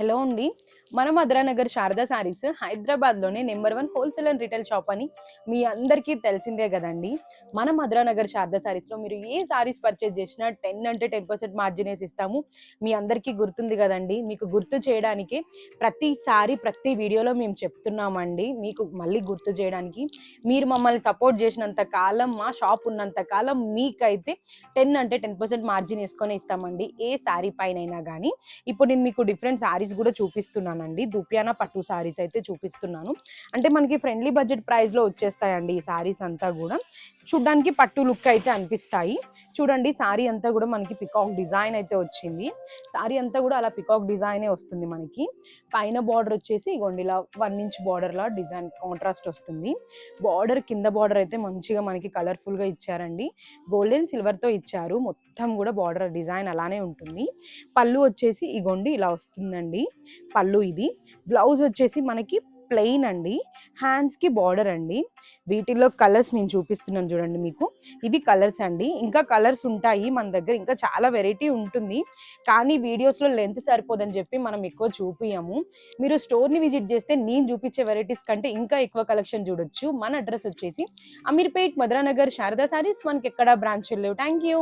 Hello అండి. మన మధురానగర్ శారదా శారీస్ హైదరాబాద్‌లోనే number 1 wholesale and retail shop అని మీ అందరికీ తెలిసిందే గదండీ. మన మధురానగర్ శారదా శారీస్‌లో మీరు ఏ శారీస్ పర్చేజ్ చేసినా 10 అంటే 10% మార్జినేసి ఇస్తాము. మీ అందరికీ గుర్తుంది గదండీ. మీకు గుర్తు చేయడానికి ప్రతిసారి ప్రతి వీడియోలో మేము చెప్తున్నామండి. మీకు మళ్ళీ గుర్తు చేయడానికి మీరు మమ్మల్ని సపోర్ట్ చేసినంత కాలం, మా షాప్ ఉన్నంత కాలం మీకైతే 10 అంటే 10% మార్జిన్ యేసుకొని ఇస్తామండి. ఏ శారీ పైనైనా గానీ. ఇప్పుడు నేను మీకు డిఫరెంట్ శారీస్ కూడా చూపిస్తున్నానండి. దుపియానా పట్టు శారీస్ అయితే చూపిస్తున్నాను. అంటే మనకి ఫ్రెండ్లీ బడ్జెట్ ప్రైస్‌లో వచ్చేస్తాయండి ఈ శారీస్ అంతా గూడా. చూడ్డానికి పట్టు లుక్ అయితే అనిపిస్తాయి. చూడండి శారీ అంతా గూడా మనకి పికాక్ డిజైన్ అయితే వచ్చింది. శారీ అంతా గూడా అలా పికాక్ డిజైనే వస్తుంది మనకి. పైన బార్డర్ వచ్చేసి ఇగోండి ఇలా 1 ఇంచ్ బార్డర్‌లా డిజైన్ కాంట్రాస్ట్ వస్తుంది. బార్డర్ కింద బార్డర్ అయితే మంచిగా మనకి కలర్‌ఫుల్‌గా ఇచ్చారండి. గోల్డ్ అండ్ సిల్వర్‌తో ఇచ్చారు. మొత్తం గూడా బార్డర్ డిజైన్ అలానే ఉంటుంది. పళ్ళు వచ్చేసి ఇగోండి ఇలా వస్తుందండి. పళ్ళు ఇది. బ్లౌజ్ వచ్చేసి మనకి ప్లెయిన్ అండి. హ్యాండ్స్‌కి బార్డర్ అండి. వీటిల్లో కలర్స్ నేను చూపిస్తున్నాను చూడండి మీకు. ఇవి కలర్స్ అండి. ఇంకా కలర్స్ ఉంటాయి మన దగ్గర. ఇంకా చాలా వెరైటీ ఉంటుంది. కానీ వీడియోస్‌లో లెంత్ సరిపోదని చెప్పి మనం ఎక్కువ చూపియము. మీరు స్టోర్‌ని విజిట్ చేస్తే నేను చూపించే వెరైటీస్ కంటే ఇంకా ఎక్కువ కలెక్షన్ చూడొచ్చు. మన అడ్రెస్ వచ్చేసి అమీర్పేట్, మధురానగర్ శారదా శారీస్. మనకెక్కడ బ్రాంచ్‌లు లేవు. Thank you.